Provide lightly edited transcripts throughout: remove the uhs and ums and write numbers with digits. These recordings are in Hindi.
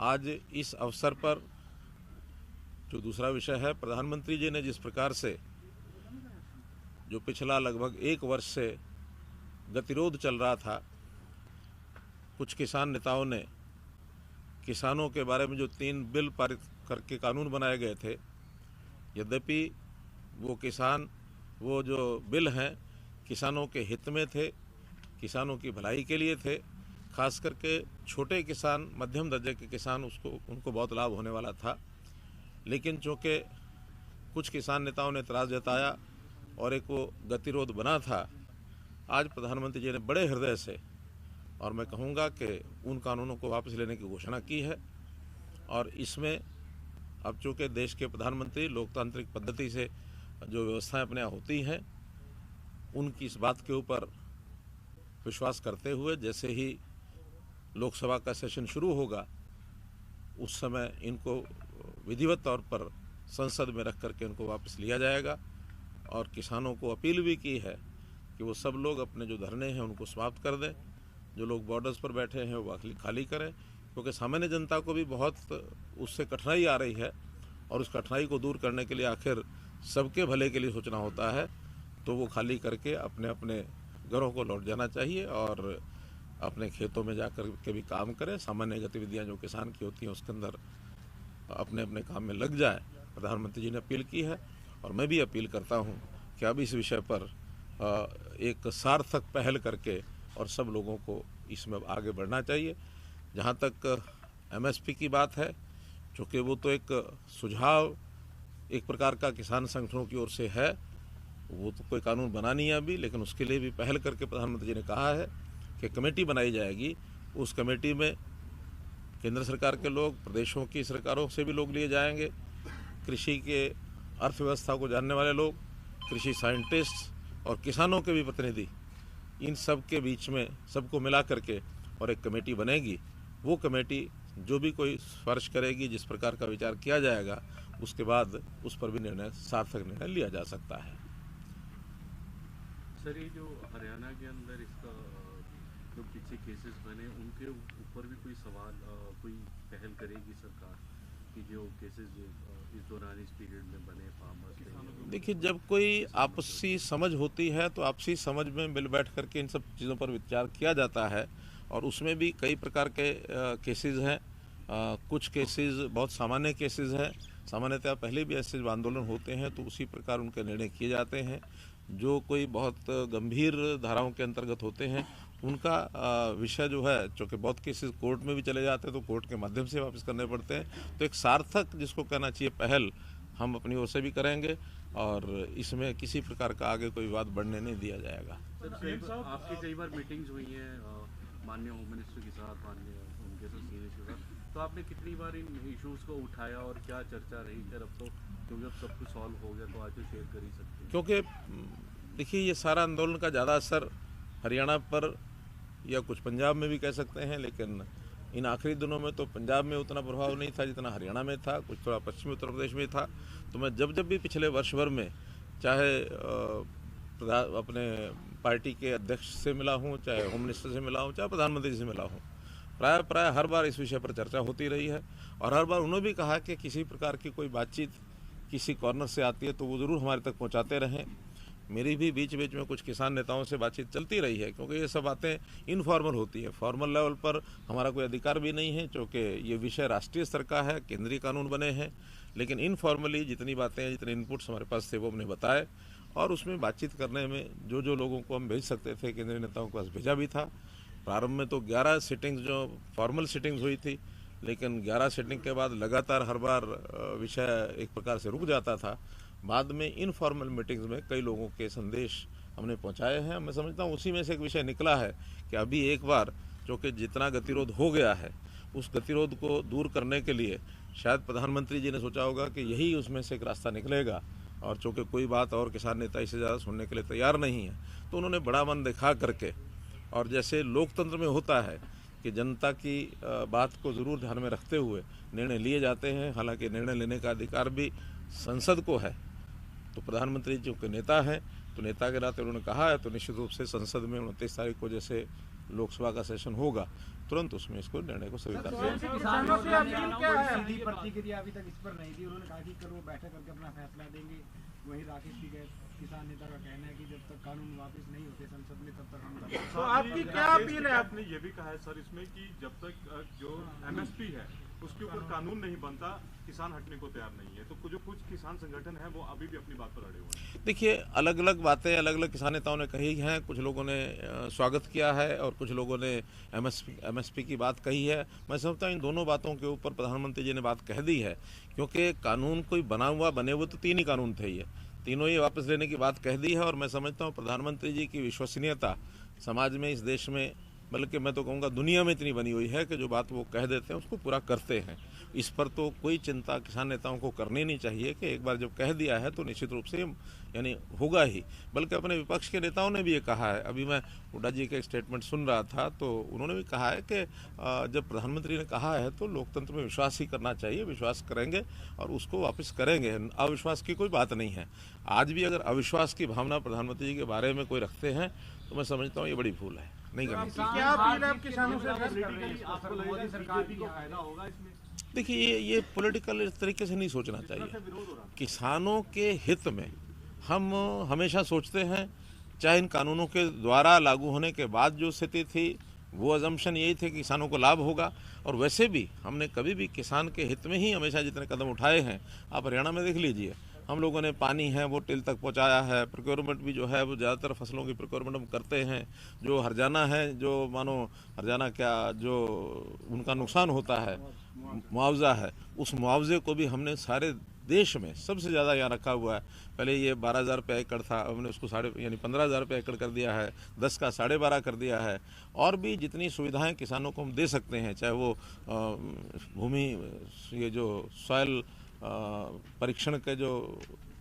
आज इस अवसर पर जो दूसरा विषय है, प्रधानमंत्री जी ने जिस प्रकार से जो पिछला लगभग 1 वर्ष से गतिरोध चल रहा था, कुछ किसान नेताओं ने किसानों के बारे में जो 3 बिल पारित करके कानून बनाए गए थे, यद्यपि वो जो बिल हैं किसानों के हित में थे, किसानों की भलाई के लिए थे, खास करके छोटे किसान, मध्यम दर्जे के किसान उनको बहुत लाभ होने वाला था। लेकिन चूँकि कुछ किसान नेताओं ने एतराज़ जताया और एक वो गतिरोध बना था, आज प्रधानमंत्री जी ने बड़े हृदय से, और मैं कहूँगा कि उन कानूनों को वापस लेने की घोषणा की है। और इसमें अब चूँकि देश के प्रधानमंत्री लोकतांत्रिक पद्धति से जो व्यवस्थाएं अपने यहाँ होती हैं, उनकी इस बात के ऊपर विश्वास करते हुए जैसे ही लोकसभा का सेशन शुरू होगा, उस समय इनको विधिवत तौर पर संसद में रख करके इनको वापस लिया जाएगा। और किसानों को अपील भी की है कि वो सब लोग अपने जो धरने हैं उनको समाप्त कर दें, जो लोग बॉर्डर्स पर बैठे हैं वो खाली करें, क्योंकि सामान्य जनता को भी बहुत उससे कठिनाई आ रही है और उस कठिनाई को दूर करने के लिए आखिर सबके भले के लिए सोचना होता है। तो वो खाली करके अपने अपने घरों को लौट जाना चाहिए और अपने खेतों में जाकर के भी काम करें। सामान्य गतिविधियां जो किसान की होती हैं उसके अंदर अपने अपने काम में लग जाए, प्रधानमंत्री जी ने अपील की है। और मैं भी अपील करता हूं कि अब इस विषय पर एक सार्थक पहल करके और सब लोगों को इसमें आगे बढ़ना चाहिए। जहां तक एमएसपी की बात है, चूँकि वो तो एक सुझाव एक प्रकार का किसान संगठनों की ओर से है, वो तो कोई कानून बना नहीं है अभी, लेकिन उसके लिए भी पहल करके प्रधानमंत्री जी ने कहा है कि कमेटी बनाई जाएगी। उस कमेटी में केंद्र सरकार के लोग, प्रदेशों की सरकारों से भी लोग लिए जाएंगे, कृषि के अर्थव्यवस्था को जानने वाले लोग, कृषि साइंटिस्ट और किसानों के भी प्रतिनिधि, इन सब के बीच में सबको मिला करके और एक कमेटी बनेगी। वो कमेटी जो भी कोई सिफारिश करेगी, जिस प्रकार का विचार किया जाएगा, उसके बाद उस पर भी सार्थक निर्णय लिया जा सकता है। सर, ये जो हरियाणा के अंदर इसका जो पीछे केसेस बने, उनके ऊपर भी कोई सवाल, कोई पहल करेगी सरकार कि जो केसेस इस दौरान इस पीरियड में बने फार्मर्स? देखिए, जब कोई आपसी समझ होती है तो आपसी समझ में मिल बैठ करके इन सब चीज़ों पर विचार किया जाता है। और उसमें भी कई प्रकार के केसेस हैं। कुछ केसेस बहुत सामान्य केसेस हैं, सामान्यतः पहले भी ऐसे आंदोलन होते हैं तो उसी प्रकार उनके निर्णय किए जाते हैं। जो कोई बहुत गंभीर धाराओं के अंतर्गत होते हैं उनका विषय जो है, चूँकि बहुत केसेस कोर्ट में भी चले जाते हैं तो कोर्ट के माध्यम से वापस करने पड़ते हैं। तो एक सार्थक, जिसको कहना चाहिए, पहल हम अपनी ओर से भी करेंगे और इसमें किसी प्रकार का आगे कोई विवाद बढ़ने नहीं दिया जाएगा। आपकी कई बार मीटिंग्स हुई हैं माननीय होम मिनिस्टर के साथ, माननीय उनके साथ, सीनियर के साथ, तो आपने कितनी बार इन इश्यूज़ को उठाया और क्या चर्चा रही? फिर अब तो क्योंकि अब सब कुछ सॉल्व हो गया तो आज तो शेयर कर ही सकते हैं। क्योंकि देखिए, ये सारा आंदोलन का ज़्यादा असर हरियाणा पर या कुछ पंजाब में भी कह सकते हैं, लेकिन इन आखिरी दिनों में तो पंजाब में उतना प्रभाव नहीं था जितना हरियाणा में था, कुछ थोड़ा पश्चिमी उत्तर प्रदेश में था। तो मैं जब भी पिछले वर्ष भर में चाहे अपने पार्टी के अध्यक्ष से मिला हूँ, चाहे होम मिनिस्टर से मिला हूँ, चाहे प्रधानमंत्री से मिला हूँ, प्राय हर बार इस विषय पर चर्चा होती रही है। और हर बार उन्होंने भी कहा कि किसी प्रकार की कोई बातचीत किसी कॉर्नर से आती है तो वो ज़रूर हमारे तक पहुँचाते रहें। मेरी भी बीच बीच में कुछ किसान नेताओं से बातचीत चलती रही है, क्योंकि ये सब बातें इनफॉर्मल होती है। फॉर्मल लेवल पर हमारा कोई अधिकार भी नहीं है, क्योंकि ये विषय राष्ट्रीय स्तर का है, केंद्रीय कानून बने हैं। लेकिन इनफॉर्मली जितनी बातें, जितने इनपुट्स हमारे पास थे वो हमने बताए और उसमें बातचीत करने में जो लोगों को हम भेज सकते थे केंद्रीय नेताओं के पास भेजा भी था। प्रारंभ में तो 11 सिटिंग्स जो फॉर्मल सिटिंग्स हुई थी, लेकिन 11 सिटिंग के बाद लगातार हर बार विषय एक प्रकार से रुक जाता था। बाद में इनफॉर्मल मीटिंग्स में कई लोगों के संदेश हमने पहुंचाए हैं। मैं समझता हूं उसी में से एक विषय निकला है कि अभी एक बार चूँकि जितना गतिरोध हो गया है, उस गतिरोध को दूर करने के लिए शायद प्रधानमंत्री जी ने सोचा होगा कि यही उसमें से एक रास्ता निकलेगा। और चूँकि कोई बात और किसान नेता इससे ज़्यादा सुनने के लिए तैयार नहीं है, तो उन्होंने बड़ा मन दिखा करके, और जैसे लोकतंत्र में होता है कि जनता की बात को ज़रूर ध्यान में रखते हुए निर्णय लिए जाते हैं। हालांकि निर्णय लेने का अधिकार भी संसद को है, तो प्रधानमंत्री जी के नेता हैं, तो नेता के नाते उन्होंने कहा है, तो निश्चित रूप से संसद में 29 तारीख को जैसे लोकसभा का सेशन होगा तुरंत उसमें इसको निर्णय को स्वीकार किया। किसानों से अपील क्या है? सीधी प्रतिक्रिया अभी तक इस पर नहीं दी। उन्होंने कहा कि कल वो बैठक करके अपना फैसला देंगे। वही राकेश टिकैत किसान नेता का कहना है कि जब तक कानून वापस नहीं होते संसद में तब तक हम। तो आपकी क्या अपील है? आपने ये भी कहा है सर इसमें कि जब तक जो एमएसपी है उसके ऊपर कानून नहीं बनता किसान हटने को तैयार नहीं है। तो जो कुछ किसान संगठन है वो अभी भी अपनी बात पर अड़े हुए हैं। देखिए, अलग अलग बातें अलग अलग किसान नेताओं ने कही हैं। कुछ लोगों ने स्वागत किया है और कुछ लोगों ने एमएसपी की बात कही है। मैं समझता हूँ इन दोनों बातों के ऊपर प्रधानमंत्री जी ने बात कह दी है, क्योंकि कानून कोई बने हुए तो 3 ही कानून थे, ये तीनों ही वापस लेने की बात कह दी है। और मैं समझता हूँ प्रधानमंत्री जी की विश्वसनीयता समाज में, इस देश में, बल्कि मैं तो कहूँगा दुनिया में इतनी बनी हुई है कि जो बात वो कह देते हैं उसको पूरा करते हैं। इस पर तो कोई चिंता किसान नेताओं को करनी नहीं चाहिए कि एक बार जब कह दिया है तो निश्चित रूप से यानी होगा ही। बल्कि अपने विपक्ष के नेताओं ने भी ये कहा है। अभी मैं हुड्डा जी के एक स्टेटमेंट सुन रहा था तो उन्होंने भी कहा है कि जब प्रधानमंत्री ने कहा है तो लोकतंत्र में विश्वास ही करना चाहिए, विश्वास करेंगे और उसको वापस करेंगे। अविश्वास की कोई बात नहीं है। आज भी अगर अविश्वास की भावना प्रधानमंत्री जी के बारे में कोई रखते हैं तो मैं समझता हूँ ये बड़ी भूल है, नहीं करनी चाहिए। क्या अपील है किसानों से? आपको लगेगा सरकार को फायदा होगा इसमें? देखिए, ये पॉलिटिकल इस तरीके से नहीं सोचना चाहिए। किसानों के हित में हम हमेशा सोचते हैं, चाहे इन कानूनों के द्वारा लागू होने के बाद जो स्थिति थी वो अजम्पशन यही थे कि किसानों को लाभ होगा। और वैसे भी हमने कभी भी किसान के हित में ही हमेशा जितने कदम उठाए हैं, आप हरियाणा में देख लीजिए, हम लोगों ने पानी है वो टिल तक पहुंचाया है। प्रोक्योरमेंट भी जो है वो ज़्यादातर फसलों की प्रोक्योरमेंट हम करते हैं। जो हरजाना है, जो मानो हरजाना क्या, जो उनका नुकसान होता है, मुआवजा है, उस मुआवजे को भी हमने सारे देश में सबसे ज़्यादा यहाँ रखा हुआ है। पहले ये 12,000 रुपये एकड़ था, हमने उसको 15,000 रुपये एकड़ कर दिया है, 10 का 12.5 कर दिया है। और भी जितनी सुविधाएं किसानों को हम दे सकते हैं, चाहे वो भूमि, ये जो सॉयल परीक्षण के जो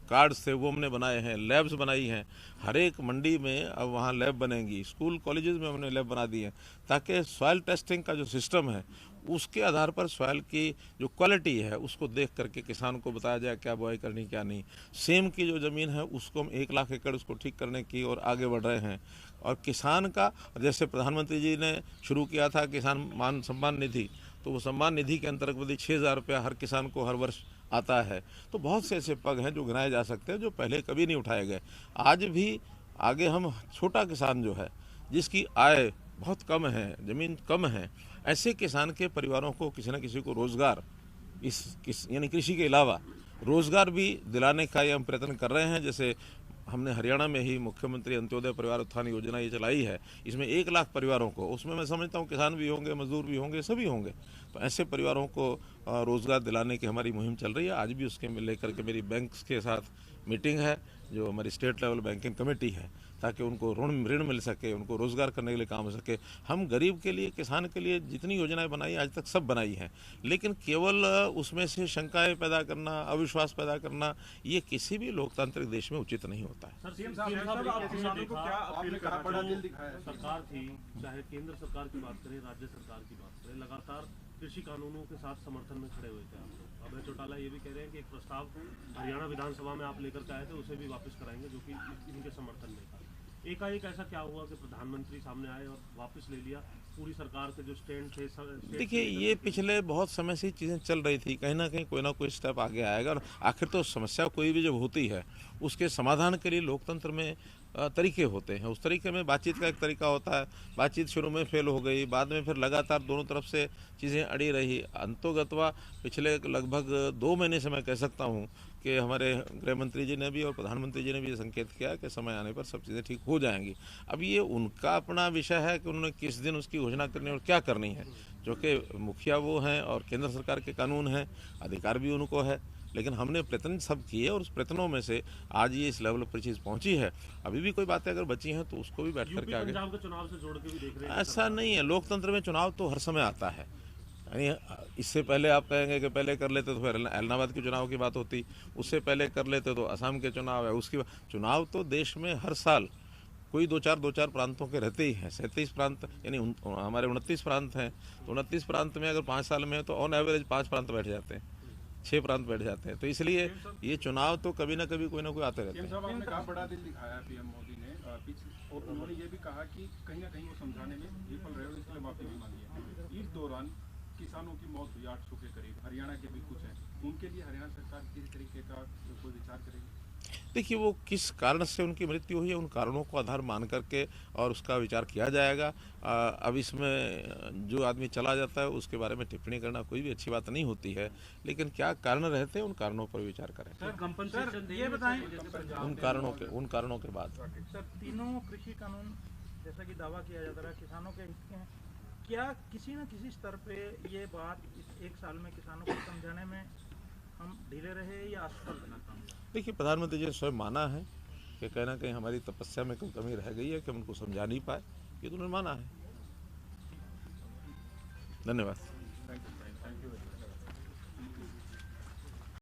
कार्ड्स थे वो हमने बनाए हैं, लैब्स बनाई हैं। हर एक मंडी में अब वहाँ लैब बनेंगी, स्कूल कॉलेजेस में हमने लैब बना दी है, ताकि सॉयल टेस्टिंग का जो सिस्टम है उसके आधार पर सॉयल की जो क्वालिटी है उसको देख करके किसान को बताया जाए क्या बुआई करनी क्या नहीं। सेम की जो ज़मीन है उसको हम 1 लाख एकड़ उसको ठीक करने की और आगे बढ़ रहे हैं। और किसान का, जैसे प्रधानमंत्री जी ने शुरू किया था किसान मान सम्मान निधि, तो वो सम्मान निधि के अंतर्गत 6,000 रुपया हर किसान को हर वर्ष आता है। तो बहुत से ऐसे पग हैं जो गिनाए जा सकते हैं जो पहले कभी नहीं उठाए गए। आज भी आगे हम छोटा किसान जो है, जिसकी आय बहुत कम है, ज़मीन कम है, ऐसे किसान के परिवारों को किसी न किसी को रोज़गार, यानी कृषि के अलावा रोज़गार भी दिलाने का ये हम प्रयत्न कर रहे हैं। जैसे हमने हरियाणा में ही मुख्यमंत्री अंत्योदय परिवार उत्थान योजना ये चलाई है, इसमें 1 लाख परिवारों को, उसमें मैं समझता हूँ किसान भी होंगे, मजदूर भी होंगे, सभी होंगे। तो ऐसे परिवारों को रोज़गार दिलाने की हमारी मुहिम चल रही है। आज भी उसके लेकर के मेरी बैंक्स के साथ मीटिंग है, जो हमारी स्टेट लेवल बैंकिंग कमेटी है, ताकि उनको ऋण मिल सके, उनको रोज़गार करने के लिए काम हो सके। हम गरीब के लिए, किसान के लिए जितनी योजनाएं बनाई आज तक सब बनाई हैं, लेकिन केवल उसमें से शंकाएं पैदा करना, अविश्वास पैदा करना, ये किसी भी लोकतांत्रिक देश में उचित नहीं होता है। सरकार थी, चाहे केंद्र सरकार की बात करें, राज्य सरकार की बात करें, लगातार कृषि कानूनों के साथ समर्थन में खड़े हुए थे आप लोग। अभय चौटाला ये भी कह रहे हैं कि एक प्रस्ताव हरियाणा विधानसभा में आप लेकर के आए थे, उसे भी वापस कराएंगे, जो कि इनके समर्थन में था। एकाएक ऐसा क्या हुआ कि प्रधानमंत्री सामने आए और वापस ले लिया? पूरी सरकार के जो स्टैंड थे, देखिए, ये पिछले बहुत समय से चीज़ें चल रही थी, कहीं ना कहीं कोई ना कोई स्टेप आगे आएगा। और आखिर तो समस्या कोई भी जब होती है उसके समाधान के लिए लोकतंत्र में तरीके होते हैं। उस तरीके में बातचीत का एक तरीका होता है। बातचीत शुरू में फेल हो गई, बाद में फिर लगातार दोनों तरफ से चीज़ें अड़ी रही। अंतोगत्वा पिछले लगभग 2 महीने से मैं कह सकता हूँ कि हमारे गृह मंत्री जी ने भी और प्रधानमंत्री जी ने भी ये संकेत किया कि समय आने पर सब चीज़ें ठीक हो जाएंगी। अब ये उनका अपना विषय है कि उन्होंने किस दिन उसकी घोषणा करनी और क्या करनी है, जो कि मुखिया वो हैं और केंद्र सरकार के कानून हैं, अधिकार भी उनको है। लेकिन हमने प्रयत्न सब किए और उस प्रयत्नों में से आज ये इस लेवल पर चीज़ पहुंची है। अभी भी कोई बातें अगर बची हैं तो उसको भी बैठ करके आगे, पंजाब के चुनाव से जोड़ के भी देख रहे हैं। ऐसा नहीं है, लोकतंत्र में चुनाव तो हर समय आता है। यानी इससे पहले आप कहेंगे कि पहले कर लेते तो फिर इलाहाबाद के चुनाव की बात होती, उससे पहले कर लेते तो असम के चुनाव है, उसकी चुनाव तो देश में हर साल कोई 2-4 प्रांतों के रहते ही हैं। 37 प्रांत, यानी हमारे 29 प्रांत हैं, तो 29 प्रांत में अगर 5 साल में है तो ऑन एवरेज 5 प्रांत बैठ जाते हैं, 6 प्रांत बैठ जाते हैं। तो इसलिए ये चुनाव तो कभी ना कभी कोई ना कोई आते रहते हैं। आपने कहा बड़ा दिल दिखाया पीएम मोदी ने, और उन्होंने ये भी कहा कि कहीं ना कहीं वो समझाने में विफल रहे और इसलिए माफी भी मांगी है। इस दौरान किसानों की मौत हुई 800 के करीब, हरियाणा के भी कुछ हैं, उनके लिए हरियाणा सरकार किस तरीके का कोई विचार करेगी? देखिए, वो किस कारण से उनकी मृत्यु हुई है उन कारणों को आधार मान करके और उसका विचार किया जाएगा। अब इसमें जो आदमी चला जाता है उसके बारे में टिप्पणी करना कोई भी अच्छी बात नहीं होती है, लेकिन क्या कारण रहते हैं उन कारणों पर विचार करें। सर कंपनसेशन ये बताएं उन कारणों के बाद सर, तीनों कृषि कानून जैसा कि दावा किया जाता रहा किसानों के हित के हैं, क्या किसी न किसी स्तर पे ये बात इस एक साल में किसानों को समझाने में हम ढीले रहे या असफल बना काम? देखिए, प्रधानमंत्री जी ने स्वयं माना है कि कहीं ना कहीं हमारी तपस्या में कोई कमी रह गई है कि हम उनको समझा नहीं पाए, ये तो उन्होंने माना है। धन्यवाद।